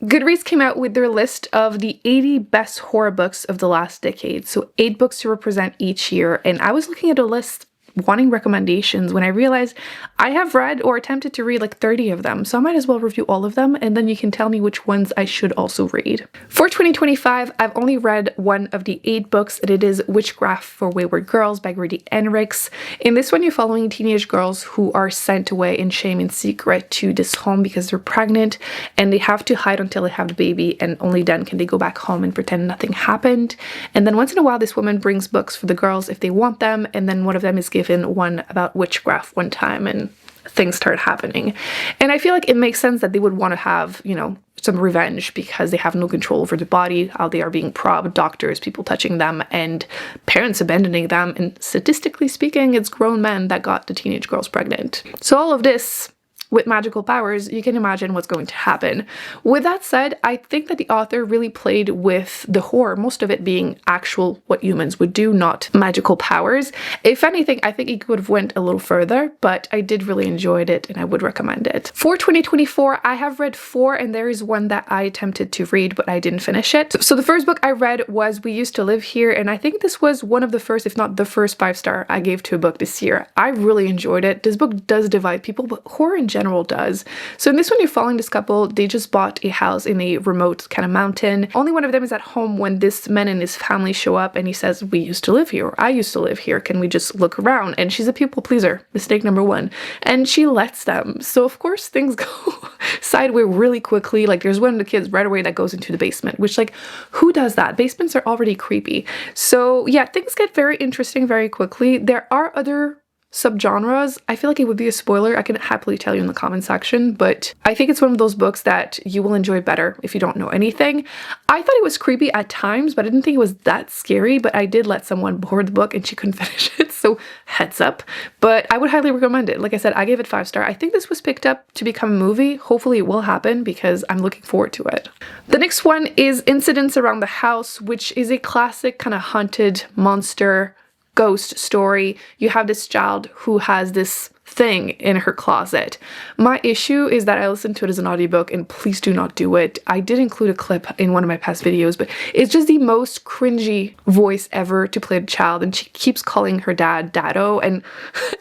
Goodreads came out with their list of the 80 best horror books of the last decade. So 8 books to represent each year. And I was looking at a list wanting recommendations when I realized I have read or attempted to read like 30 of them. So I might as well review all of them, and then you can tell me which ones I should also read. For 2025, I've only read one of the 8 books, and it is Witchcraft for Wayward Girls by Grady Hendrix. In this one, you're following teenage girls who are sent away in shame and secret to this home because they're pregnant, and they have to hide until they have the baby, and only then can they go back home and pretend nothing happened. And then once in a while, this woman brings books for the girls if they want them, and then one of them is given one about witchcraft one time, and things start happening. And I feel like it makes sense that they would want to have, you know, some revenge because they have no control over the body, how they are being probed, doctors, people touching them, and parents abandoning them. And statistically speaking, it's grown men that got the teenage girls pregnant. So all of this with magical powers, you can imagine what's going to happen. With that said, I think that the author really played with the horror, most of it being actual what humans would do, not magical powers. If anything, I think he could have went a little further, but I did really enjoy it and I would recommend it. For 2024, I have read 4, and there is one that I attempted to read, but I didn't finish it. So the first book I read was We Used to Live Here, and I think this was one of the first, if not the first 5-star I gave to a book this year. I really enjoyed it. This book does divide people, but horror in general does. So in this one, you're following this couple. They just bought a house in a remote kind of mountain. Only one of them is at home when this man and his family show up, and he says, we used to live here, or I used to live here. Can we just look around? And she's a people pleaser. Mistake number 1. And she lets them. So of course things go sideways really quickly. Like there's one of the kids right away that goes into the basement, which like, who does that? Basements are already creepy. So yeah, things get very interesting very quickly. There are other subgenres. I feel like it would be a spoiler. I can happily tell you in the comment section, but I think it's one of those books that you will enjoy better if you don't know anything. I thought it was creepy at times, but I didn't think it was that scary, but I did let someone borrow the book and she couldn't finish it, so heads up. But I would highly recommend it. Like I said, I gave it 5-star. I think this was picked up to become a movie. Hopefully it will happen because I'm looking forward to it. The next one is Incidents Around the House, which is a classic kind of haunted monster ghost story. You have this child who has this thing in her closet. My issue is that I listened to it as an audiobook, and please do not do it. I did include a clip in one of my past videos, but it's just the most cringy voice ever to play a child, and she keeps calling her dad Dado, and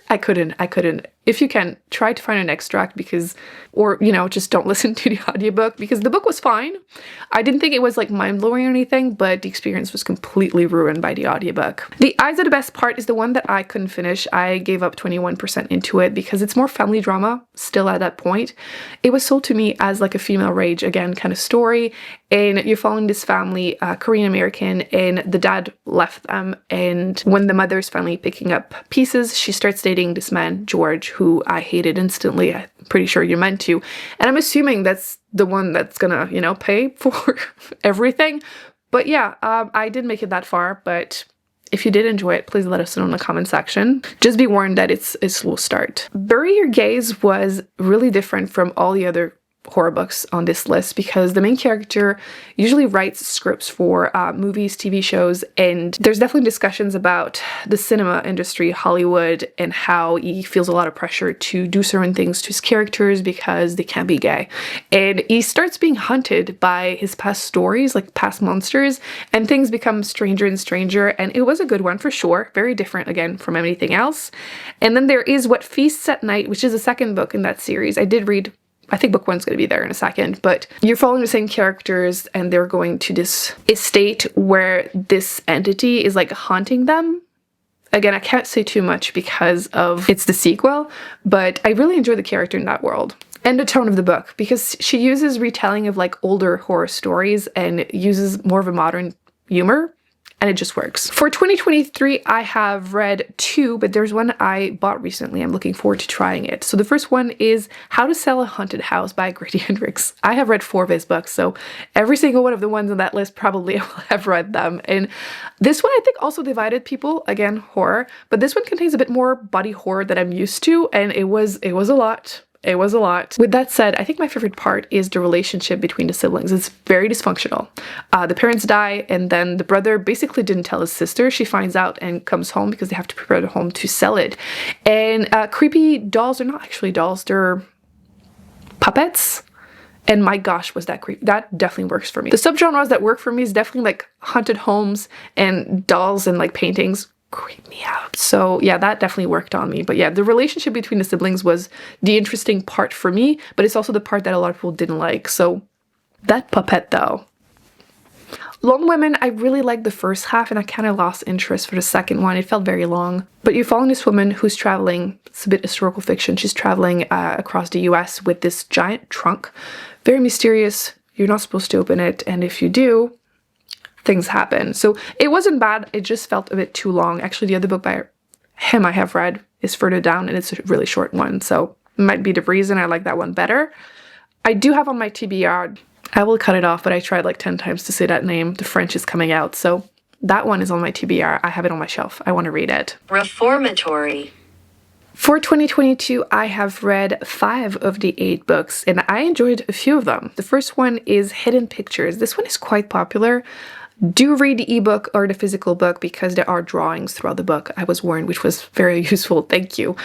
I couldn't. If you can, try to find an extract or, you know, just don't listen to the audiobook because the book was fine. I didn't think it was like mind-blowing or anything, but the experience was completely ruined by the audiobook. The Eyes Are the Best Part is the one that I couldn't finish. I gave up 21% into it because it's more family drama still at that point. It was sold to me as like a female rage, again, kind of story. And you're following this family, Korean American, and the dad left them. And when the mother's finally picking up pieces, she starts dating this man, George, who I hated instantly. I'm pretty sure you're meant to. And I'm assuming that's the one that's gonna, you know, pay for everything. But yeah, I didn't make it that far. But if you did enjoy it, please let us know in the comment section. Just be warned that it's a slow start. Bury Your Gaze was really different from all the other horror books on this list because the main character usually writes scripts for movies, TV shows, and there's definitely discussions about the cinema industry, Hollywood, and how he feels a lot of pressure to do certain things to his characters because they can't be gay. And he starts being hunted by his past stories, like past monsters, and things become stranger and stranger, and it was a good one for sure. Very different, again, from anything else. And then there is What Feasts at Night, which is the second book in that series. I did read, I think book 1's going to be there in a second, but you're following the same characters and they're going to this estate where this entity is like haunting them. Again, I can't say too much because it's the sequel, but I really enjoy the character in that world. And the tone of the book, because she uses retelling of like older horror stories and uses more of a modern humor. And it just works. For 2023, I have read 2, but there's one I bought recently. I'm looking forward to trying it. So the first one is How to Sell a Haunted House by Grady Hendrix. I have read 4 of his books, so every single one of the ones on that list probably I will have read them. And this one I think also divided people, again, horror, but this one contains a bit more body horror that I'm used to, and it was a lot. It was a lot. With that said, I think my favorite part is the relationship between the siblings. It's very dysfunctional. The parents die, and then the brother basically didn't tell his sister. She finds out and comes home because they have to prepare the home to sell it. And creepy dolls are not actually dolls, they're puppets. And my gosh, was that creepy. That definitely works for me. The subgenres that work for me is definitely like haunted homes and dolls and like paintings. Creep me out. So yeah, that definitely worked on me. But yeah, the relationship between the siblings was the interesting part for me, but it's also the part that a lot of people didn't like. So that puppet though. Lone Women, I really liked the first half and I kind of lost interest for the second one. It felt very long. But you're following this woman who's traveling, it's a bit historical fiction, she's traveling across the US with this giant trunk. Very mysterious, you're not supposed to open it, and if you do, things happen. So it wasn't bad, it just felt a bit too long. Actually, the other book by him I have read is further down and it's a really short one, so it might be the reason I like that one better. I do have on my TBR, I will cut it off, but I tried like 10 times to say that name. The French is coming out, so that one is on my TBR. I have it on my shelf. I want to read it. Reformatory. For 2022, I have read 5 of the 8 books, and I enjoyed a few of them. The first one is Hidden Pictures. This one is quite popular. Do read the ebook or the physical book because there are drawings throughout the book, I was warned, which was very useful. Thank you.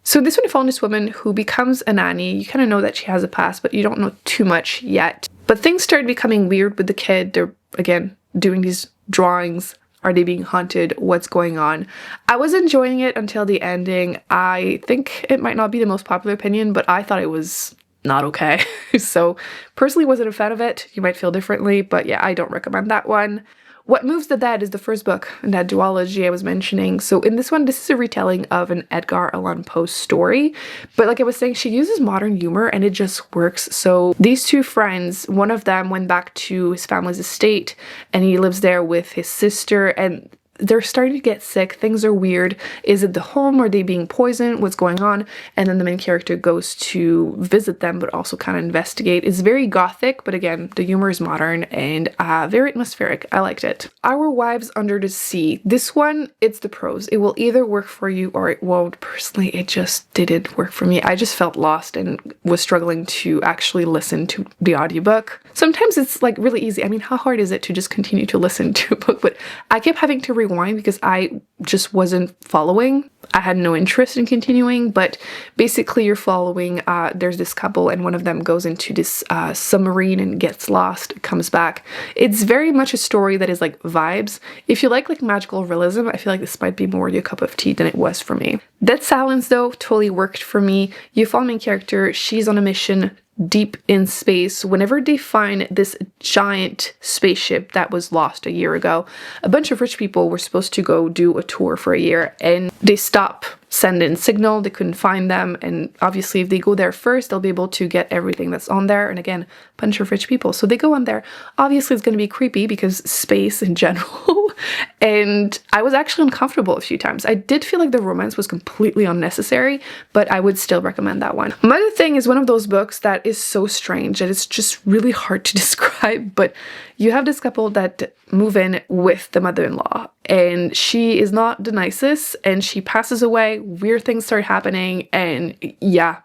So this one, you follow this woman who becomes a nanny. You kind of know that she has a past, but you don't know too much yet. But things started becoming weird with the kid. They're, again, doing these drawings. Are they being haunted? What's going on? I was enjoying it until the ending. I think it might not be the most popular opinion, but I thought it was not okay. So personally wasn't a fan of it. You might feel differently, but yeah, I don't recommend that one. What Moves the Dead is the first book in that duology I was mentioning. So in this one, this is a retelling of an Edgar Allan Poe story. But like I was saying, she uses modern humor and it just works. So these two friends, one of them went back to his family's estate and he lives there with his sister, and they're starting to get sick. Things are weird. Is it the home? Are they being poisoned? What's going on? And then the main character goes to visit them, but also kind of investigate. It's very gothic, but again, the humor is modern and very atmospheric. I liked it. Our Wives Under the Sea. This one, it's the prose. It will either work for you or it won't. Personally, it just didn't work for me. I just felt lost and was struggling to actually listen to the audiobook. Sometimes it's like really easy. I mean, how hard is it to just continue to listen to a book? But I kept having to rewind because I just wasn't following. I had no interest in continuing, but basically you're following, there's this couple and one of them goes into this submarine and gets lost, comes back. It's very much a story that is like vibes. If you like magical realism, I feel like this might be more your cup of tea than it was for me. Dead Silence though totally worked for me. You follow main character, she's on a mission deep in space. Whenever they find this giant spaceship that was lost a year ago, a bunch of rich people were supposed to go do a tour for a year and they stop, send in signal, they couldn't find them, and obviously if they go there first they'll be able to get everything that's on there, and again, a bunch of rich people, so they go on there. Obviously it's going to be creepy because space in general and I was actually uncomfortable a few times. I did feel like the romance was completely unnecessary, but I would still recommend that one. Mother Thing is one of those books that is so strange that it's just really hard to describe, but you have this couple that move in with the mother-in-law and she is not the nicest and she passes away, weird things start happening, and yeah,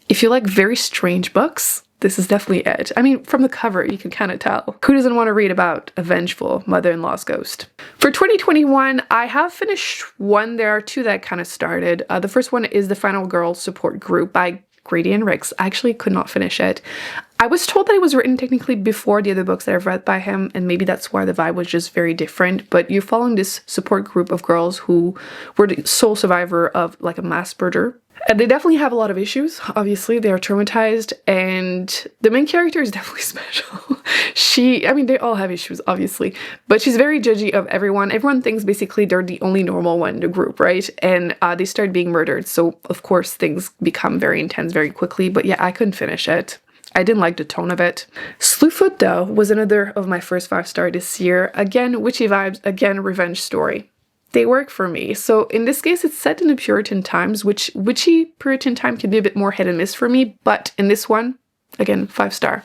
if you like very strange books, this is definitely it. I mean, from the cover, you can kind of tell. Who doesn't want to read about a vengeful mother-in-law's ghost? For 2021, I have finished one. There are 2 that I kind of started. The first one is The Final Girl Support Group by Grady and Hendrix. I actually could not finish it. I was told that it was written technically before the other books that I've read by him, and maybe that's why the vibe was just very different, but you're following this support group of girls who were the sole survivor of like a mass murder. And they definitely have a lot of issues. Obviously, they are traumatized, and the main character is definitely special. I mean, they all have issues, obviously, but she's very judgy of everyone. Everyone thinks basically they're the only normal one in the group, right? And they start being murdered. So, of course, things become very intense very quickly. But yeah, I couldn't finish it. I didn't like the tone of it. Slewfoot, though, was another of my first 5-star this year. Again, witchy vibes, again, revenge story. They work for me. So in this case, it's set in the Puritan times, which witchy Puritan time can be a bit more hit and miss for me. But in this one, again, 5-star.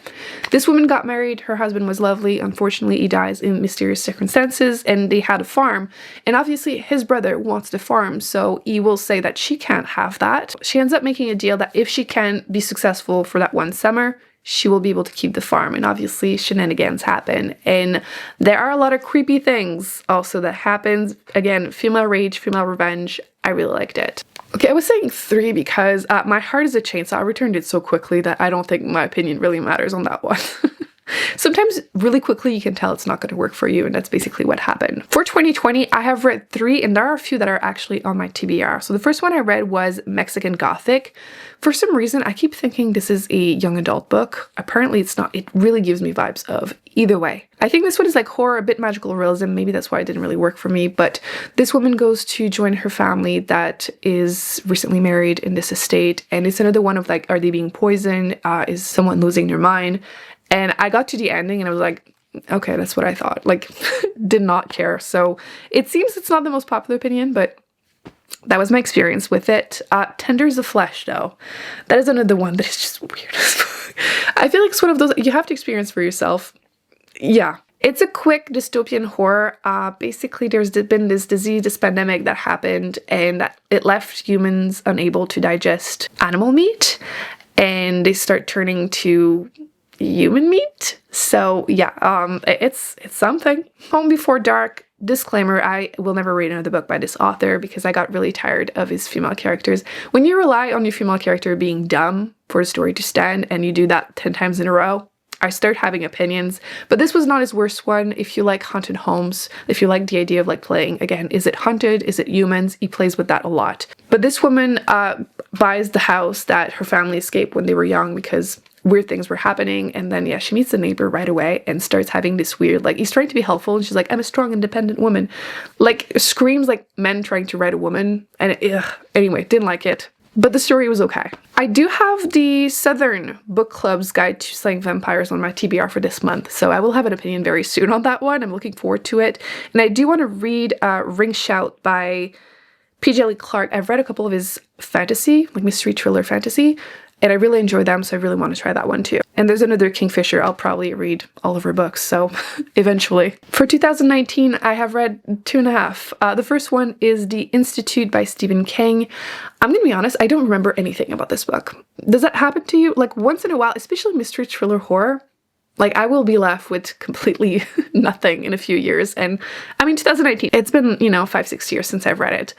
This woman got married. Her husband was lovely. Unfortunately, he dies in mysterious circumstances, and they had a farm. And obviously, his brother wants the farm, so he will say that she can't have that. She ends up making a deal that if she can be successful for that one summer, she will be able to keep the farm. And obviously shenanigans happen. And there are a lot of creepy things also that happens. Again, female rage, female revenge. I really liked it. Okay, I was saying 3 because My Heart is a Chainsaw. I returned it so quickly that I don't think my opinion really matters on that one. Sometimes really quickly you can tell it's not going to work for you, and that's basically what happened. For 2020, I have read 3, and there are a few that are actually on my TBR. So the first one I read was Mexican Gothic. For some reason, I keep thinking this is a young adult book. Apparently it's not. It really gives me vibes of either way. I think this one is like horror, a bit magical realism. Maybe that's why it didn't really work for me. But this woman goes to join her family that is recently married in this estate. And it's another one of like, are they being poisoned? Is someone losing their mind? And I got to the ending and I was like, okay, that's what I thought. Like, did not care. So it seems it's not the most popular opinion, but that was my experience with it. Tender as a Flesh, though. That is another one that is just weird as fuck. I feel like it's one of those you have to experience for yourself. Yeah. It's a quick dystopian horror. Basically, there's been this disease, this pandemic that happened, and it left humans unable to digest animal meat, and they start turning to human meat. So yeah, it's something. Home Before Dark. Disclaimer, I will never read another book by this author because I got really tired of his female characters. When you rely on your female character being dumb for the story to stand and you do that 10 times in a row, I start having opinions. But this was not his worst one. If you like haunted homes, if you like the idea of like playing, again, is it haunted? Is it humans? He plays with that a lot. But this woman buys the house that her family escaped when they were young because weird things were happening. And then, yeah, she meets the neighbor right away and starts having this weird, like, he's trying to be helpful. And she's like, I'm a strong, independent woman. Like, screams like men trying to write a woman. And anyway, didn't like it. But the story was okay. I do have the Southern Book Club's Guide to Slaying Vampires on my TBR for this month, so I will have an opinion very soon on that one. I'm looking forward to it. And I do want to read Ring Shout by P.J. Lee Clark. I've read a couple of his fantasy, like mystery thriller fantasy, and I really enjoy them, so I really want to try that one too. And there's another Kingfisher. I'll probably read all of her books, so eventually. For 2019, I have read 2.5. The first one is The Institute by Stephen King. I'm gonna be honest, I don't remember anything about this book. Does that happen to you? Like, once in a while, especially mystery thriller horror, like, I will be left with completely nothing in a few years. And I mean, 2019, it's been, 5-6 years since I've read it.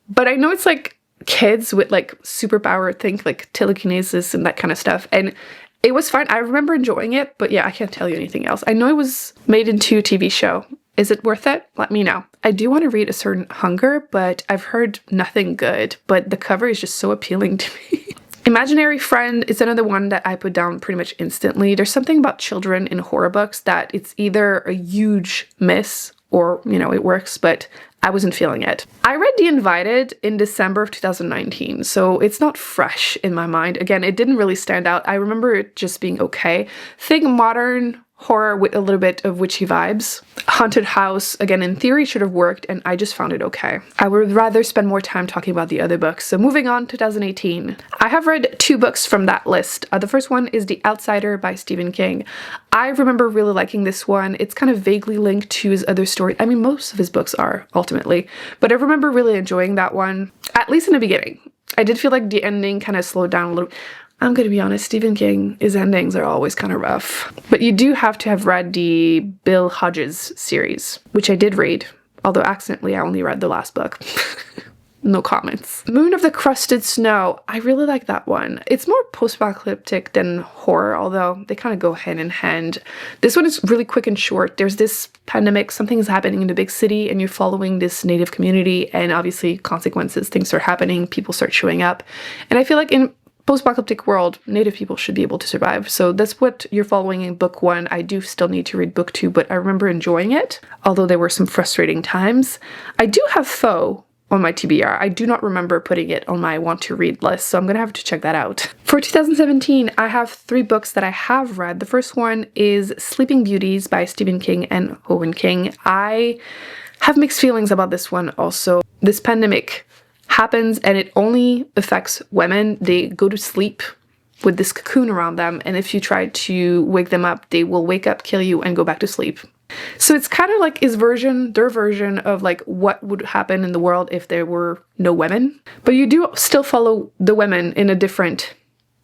But I know it's like kids with like superpower, think like telekinesis and that kind of stuff. And it was fine. I remember enjoying it, but yeah, I can't tell you anything else. I know it was made into a TV show. Is it worth it? Let me know. I do want to read A Certain Hunger, but I've heard nothing good, but the cover is just so appealing to me. Imaginary Friend is another one that I put down pretty much instantly. There's something about children in horror books that it's either a huge miss or, it works, but I wasn't feeling it. I read The Invited in December of 2019, so it's not fresh in my mind. Again, it didn't really stand out. I remember it just being okay. Think modern horror with a little bit of witchy vibes. Haunted House, again, in theory should have worked, and I just found it okay. I would rather spend more time talking about the other books. So moving on, 2018. I have read 2 books from that list. The first one is The Outsider by Stephen King. I remember really liking this one. It's kind of vaguely linked to his other story. I mean, most of his books are, ultimately. But I remember really enjoying that one, at least in the beginning. I did feel like the ending kind of slowed down a little. I'm going to be honest, Stephen King, his endings are always kind of rough. But you do have to have read the Bill Hodges series, which I did read, although accidentally I only read the last book. No comments. Moon of the Crusted Snow. I really like that one. It's more post-apocalyptic than horror, although they kind of go hand in hand. This one is really quick and short. There's this pandemic, something is happening in the big city, and you're following this native community, and obviously consequences, things are happening, people start showing up. And I feel like in post-apocalyptic world, native people should be able to survive. So that's what you're following in book 1. I do still need to read book 2, but I remember enjoying it, although there were some frustrating times. I do have Foe on my TBR. I do not remember putting it on my want to read list, so I'm gonna have to check that out. For 2017, I have 3 books that I have read. The first one is Sleeping Beauties by Stephen King and Owen King. I have mixed feelings about this one also. This pandemic happens and it only affects women. They go to sleep with this cocoon around them, and if you try to wake them up, they will wake up, kill you, and go back to sleep. So it's kind of like their version of like what would happen in the world if there were no women. But you do still follow the women in a different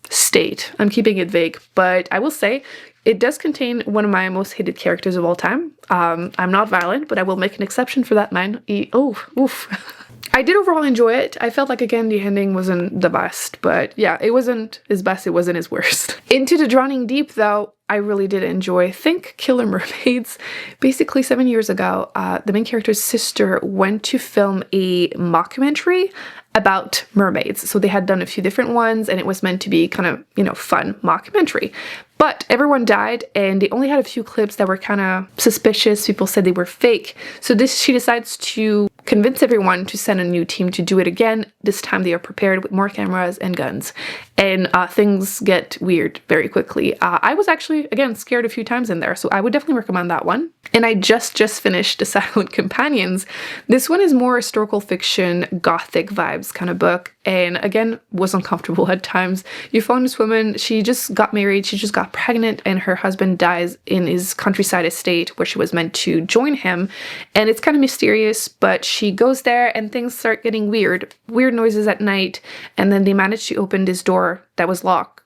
state. I'm keeping it vague, but I will say it does contain one of my most hated characters of all time. I'm not violent, but I will make an exception for that man. Oh, oof. I did overall enjoy it. I felt like, again, the ending wasn't the best, but yeah, it wasn't his best, it wasn't his worst. Into the Drowning Deep, though, I really did enjoy. Think Killer Mermaids. Basically, 7 years ago, the main character's sister went to film a mockumentary about mermaids. So they had done a few different ones, and it was meant to be kind of, you know, fun mockumentary. But everyone died, and they only had a few clips that were kind of suspicious. People said they were fake. So she decides to convince everyone to send a new team to do it again. This time they are prepared with more cameras and guns. And things get weird very quickly. I was actually, again, scared a few times in there, so I would definitely recommend that one. And I just finished The Silent Companions. This one is more historical fiction, gothic vibes kind of book. And again, was uncomfortable at times. You follow this woman, she just got married, she just got pregnant, and her husband dies in his countryside estate where she was meant to join him. And it's kind of mysterious, but she goes there and things start getting weird. Weird noises at night. And then they manage to open this door that was locked.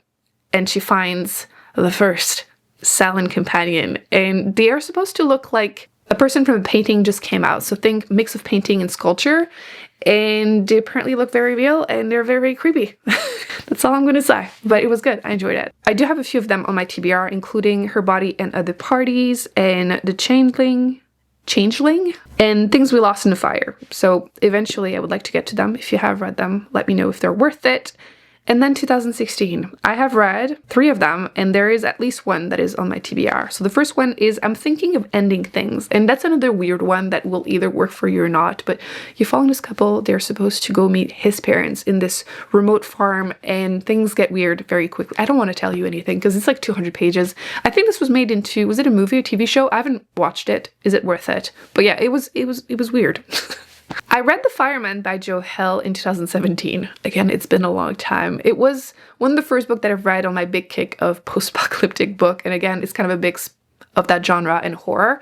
And she finds the first silent companion. And they are supposed to look like a person from a painting just came out. So think mix of painting and sculpture. And they apparently look very real and they're very, very creepy. That's all I'm going to say. But it was good. I enjoyed it. I do have a few of them on my TBR, including Her Body and Other Parties and The Changeling, and Things We Lost in the Fire. So eventually I would like to get to them. If you have read them, let me know if they're worth it. And then 2016, I have read 3 of them, and there is at least one that is on my TBR. So the first one is I'm Thinking of Ending Things, and that's another weird one that will either work for you or not, but you follow this couple, they're supposed to go meet his parents in this remote farm, and things get weird very quickly. I don't want to tell you anything, because it's like 200 pages. I think this was made into, was it a movie or TV show? I haven't watched it. Is it worth it? But yeah, it was weird. I read The Fireman by Joe Hill in 2017. Again, it's been a long time. It was one of the first books that I've read on my big kick of post-apocalyptic book. And again, it's kind of a mix of that genre and horror.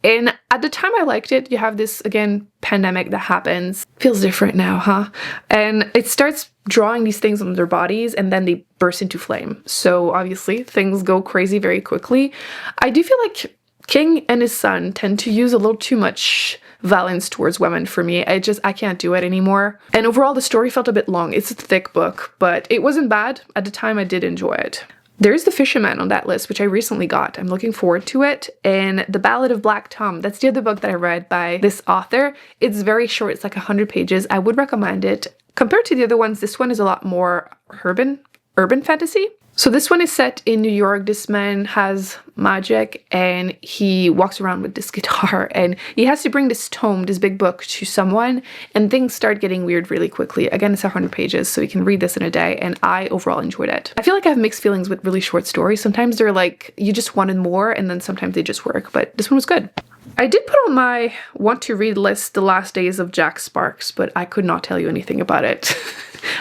And at the time I liked it. You have this, again, pandemic that happens. Feels different now, huh? And it starts drawing these things on their bodies and then they burst into flame. So obviously things go crazy very quickly. I do feel like King and his son tend to use a little too much violence towards women for me. I can't do it anymore. And overall, the story felt a bit long. It's a thick book, but it wasn't bad. At the time, I did enjoy it. There's The Fisherman on that list, which I recently got. I'm looking forward to it. And The Ballad of Black Tom, that's the other book that I read by this author. It's very short. It's like 100 pages. I would recommend it. Compared to the other ones, this one is a lot more urban fantasy. So this one is set in New York. This man has magic and he walks around with this guitar and he has to bring this tome, this big book, to someone, and things start getting weird really quickly. Again, it's 100 pages, so you can read this in a day, and I overall enjoyed it. I feel like I have mixed feelings with really short stories. Sometimes they're like, you just wanted more, and then sometimes they just work, but this one was good. I did put on my want to read list The Last Days of Jack Sparks, but I could not tell you anything about it.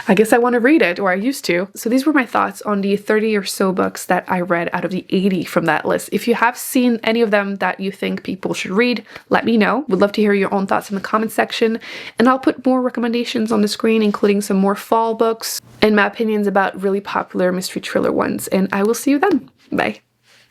I guess I want to read it, or I used to. So these were my thoughts on the 30 or so books that I read out of the 80 from that list. If you have seen any of them that you think people should read, let me know. Would love to hear your own thoughts in the comment section. And I'll put more recommendations on the screen, including some more fall books and my opinions about really popular mystery thriller ones. And I will see you then. Bye.